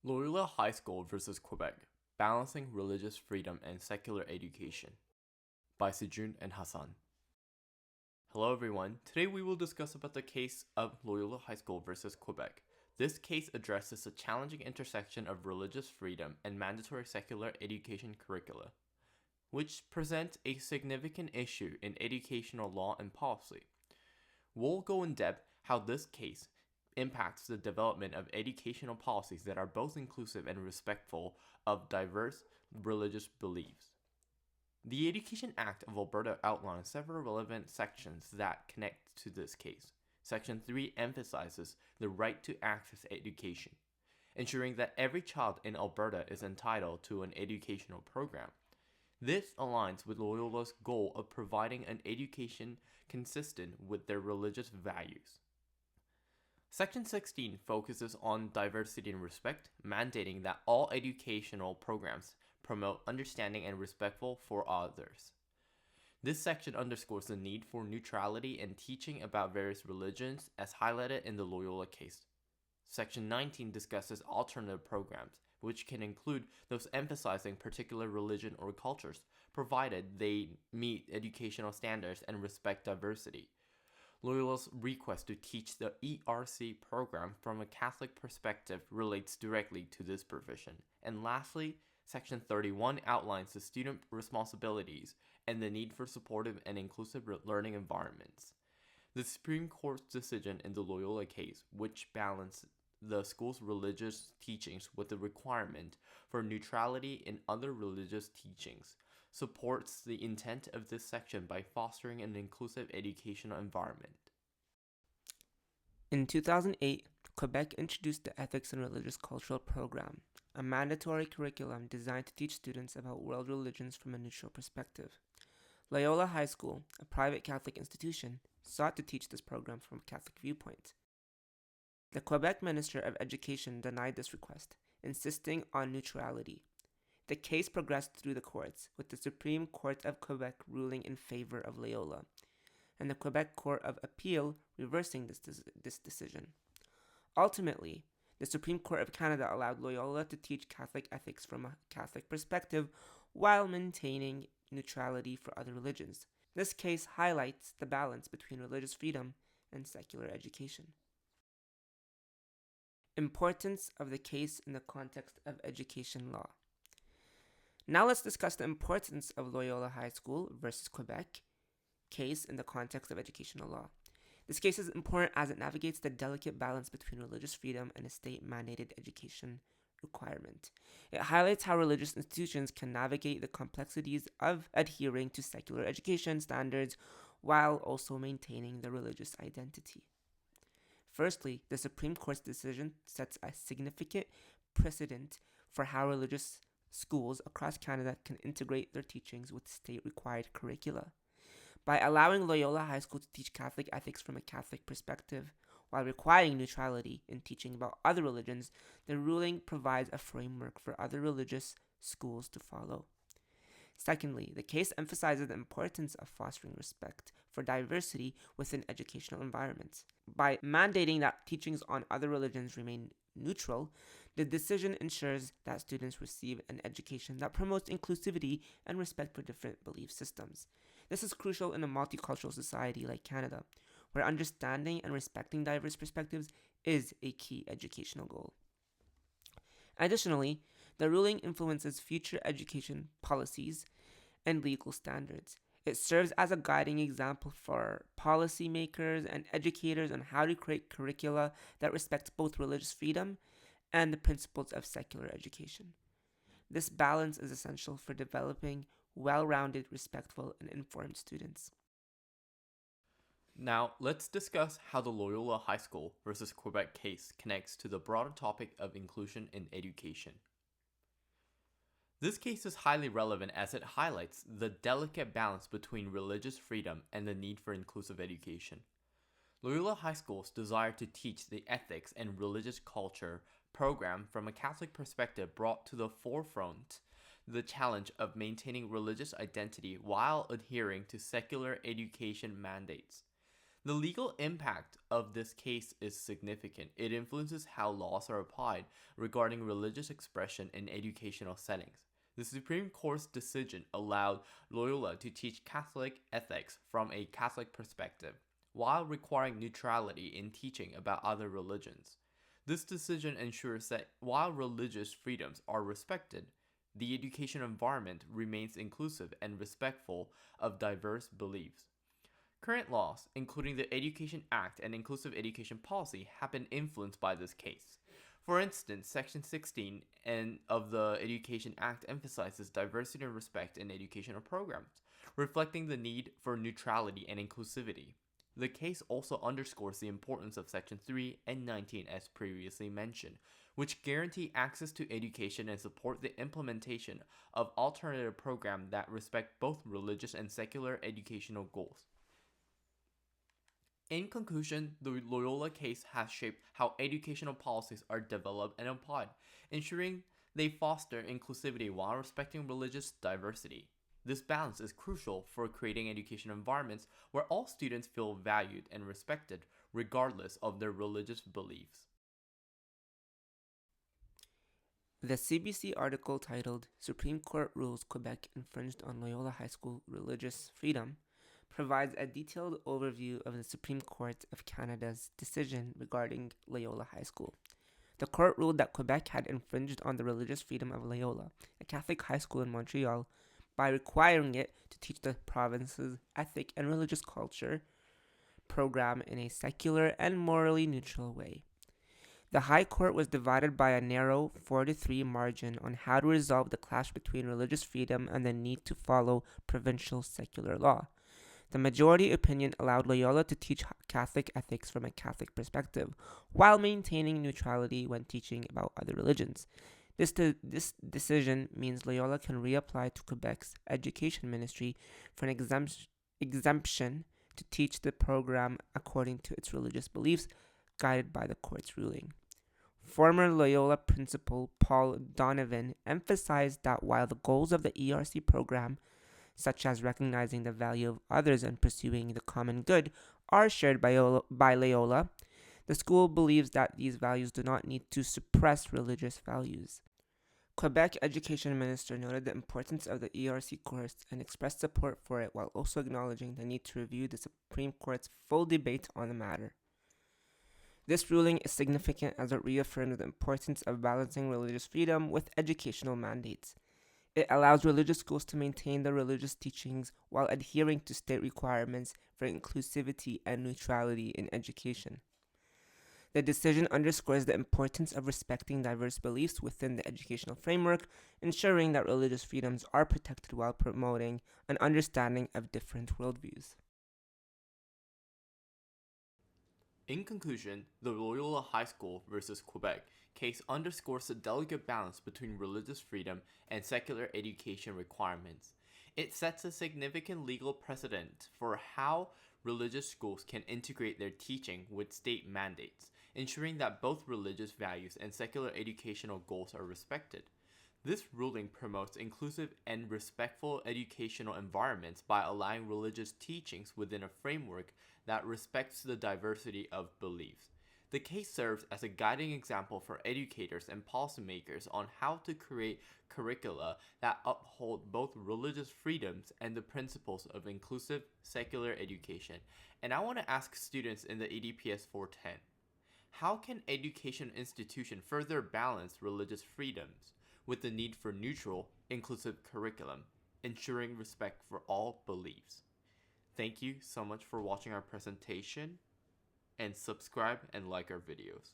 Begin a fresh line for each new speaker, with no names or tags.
Loyola High School versus Quebec, Balancing Religious Freedom and Secular Education by Sijoon and Hassan. Hello everyone, today we will discuss about the case of Loyola High School versus Quebec. This case addresses the challenging intersection of religious freedom and mandatory secular education curricula, which present a significant issue in educational law and policy. We'll go in depth how this case impacts the development of educational policies that are both inclusive and respectful of diverse religious beliefs. The Education Act of Alberta outlines several relevant sections that connect to this case. Section 3 emphasizes the right to access education, ensuring that every child in Alberta is entitled to an educational program. This aligns with Loyola's goal of providing an education consistent with their religious values. Section 16 focuses on diversity and respect, mandating that all educational programs promote understanding and respectful for others. This section underscores the need for neutrality in teaching about various religions as highlighted in the Loyola case. Section 19 discusses alternative programs, which can include those emphasizing particular religion or cultures, provided they meet educational standards and respect diversity. Loyola's request to teach the ERC program from a Catholic perspective relates directly to this provision. And lastly, Section 31 outlines the student responsibilities and the need for supportive and inclusive learning environments. The Supreme Court's decision in the Loyola case, which balanced the school's religious teachings with the requirement for neutrality in other religious teachings, supports the intent of this section by fostering an inclusive educational environment.
In 2008, Quebec introduced the Ethics and Religious Cultural Program, a mandatory curriculum designed to teach students about world religions from a neutral perspective. Loyola High School, a private Catholic institution, sought to teach this program from a Catholic viewpoint. The Quebec Minister of Education denied this request, insisting on neutrality. The case progressed through the courts, with the Supreme Court of Quebec ruling in favor of Loyola, and the Quebec Court of Appeal reversing this decision. Ultimately, the Supreme Court of Canada allowed Loyola to teach Catholic ethics from a Catholic perspective while maintaining neutrality for other religions. This case highlights the balance between religious freedom and secular education. Importance of the case in the context of education law. Now let's discuss the importance of Loyola High School versus Quebec case in the context of educational law. This case is important as it navigates the delicate balance between religious freedom and a state-mandated education requirement. It highlights how religious institutions can navigate the complexities of adhering to secular education standards while also maintaining their religious identity. Firstly, the Supreme Court's decision sets a significant precedent for how religious schools across Canada can integrate their teachings with state-required curricula. By allowing Loyola High School to teach Catholic ethics from a Catholic perspective, while requiring neutrality in teaching about other religions, the ruling provides a framework for other religious schools to follow. Secondly, the case emphasizes the importance of fostering respect for diversity within educational environments. By mandating that teachings on other religions remain neutral, the decision ensures that students receive an education that promotes inclusivity and respect for different belief systems. This is crucial in a multicultural society like Canada, where understanding and respecting diverse perspectives is a key educational goal. Additionally, the ruling influences future education policies and legal standards. It serves as a guiding example for policymakers and educators on how to create curricula that respect both religious freedom and the principles of secular education. This balance is essential for developing well-rounded, respectful, and informed students.
Now, let's discuss how the Loyola High School versus Quebec case connects to the broader topic of inclusion in education. This case is highly relevant as it highlights the delicate balance between religious freedom and the need for inclusive education. Loyola High School's desire to teach the ethics and religious culture program from a Catholic perspective brought to the forefront the challenge of maintaining religious identity while adhering to secular education mandates. The legal impact of this case is significant. It influences how laws are applied regarding religious expression in educational settings. The Supreme Court's decision allowed Loyola to teach Catholic ethics from a Catholic perspective, while requiring neutrality in teaching about other religions. This decision ensures that while religious freedoms are respected, the education environment remains inclusive and respectful of diverse beliefs. Current laws, including the Education Act and inclusive education policy, have been influenced by this case. For instance, Section 16 of the Education Act emphasizes diversity and respect in educational programs, reflecting the need for neutrality and inclusivity. The case also underscores the importance of Section 3 and 19 as previously mentioned, which guarantee access to education and support the implementation of alternative programs that respect both religious and secular educational goals. In conclusion, the Loyola case has shaped how educational policies are developed and applied, ensuring they foster inclusivity while respecting religious diversity. This balance is crucial for creating education environments where all students feel valued and respected, regardless of their religious beliefs.
The CBC article titled Supreme Court Rules Quebec Infringed on Loyola High School Religious Freedom provides a detailed overview of the Supreme Court of Canada's decision regarding Loyola High School. The court ruled that Quebec had infringed on the religious freedom of Loyola, a Catholic high school in Montreal, by requiring it to teach the province's ethic and religious culture program in a secular and morally neutral way. The High Court was divided by a narrow 4-3 margin on how to resolve the clash between religious freedom and the need to follow provincial secular law. The majority opinion allowed Loyola to teach Catholic ethics from a Catholic perspective, while maintaining neutrality when teaching about other religions. This decision means Loyola can reapply to Quebec's education ministry for an exemption to teach the program according to its religious beliefs, guided by the court's ruling. Former Loyola principal Paul Donovan emphasized that while the goals of the ERC program, such as recognizing the value of others and pursuing the common good, are shared by Loyola, the school believes that these values do not need to suppress religious values. Quebec Education Minister noted the importance of the ERC course and expressed support for it while also acknowledging the need to review the Supreme Court's full debate on the matter. This ruling is significant as it reaffirms the importance of balancing religious freedom with educational mandates. It allows religious schools to maintain their religious teachings while adhering to state requirements for inclusivity and neutrality in education. The decision underscores the importance of respecting diverse beliefs within the educational framework, ensuring that religious freedoms are protected while promoting an understanding of different worldviews.
In conclusion, the Loyola High School versus Quebec case underscores the delicate balance between religious freedom and secular education requirements. It sets a significant legal precedent for how religious schools can integrate their teaching with state mandates, ensuring that both religious values and secular educational goals are respected. This ruling promotes inclusive and respectful educational environments by allowing religious teachings within a framework that respects the diversity of beliefs. The case serves as a guiding example for educators and policymakers on how to create curricula that uphold both religious freedoms and the principles of inclusive secular education. And I want to ask students in the EDPS 410, how can education institutions further balance religious freedoms with the need for neutral, inclusive curriculum, ensuring respect for all beliefs? Thank you so much for watching our presentation, and subscribe and like our videos.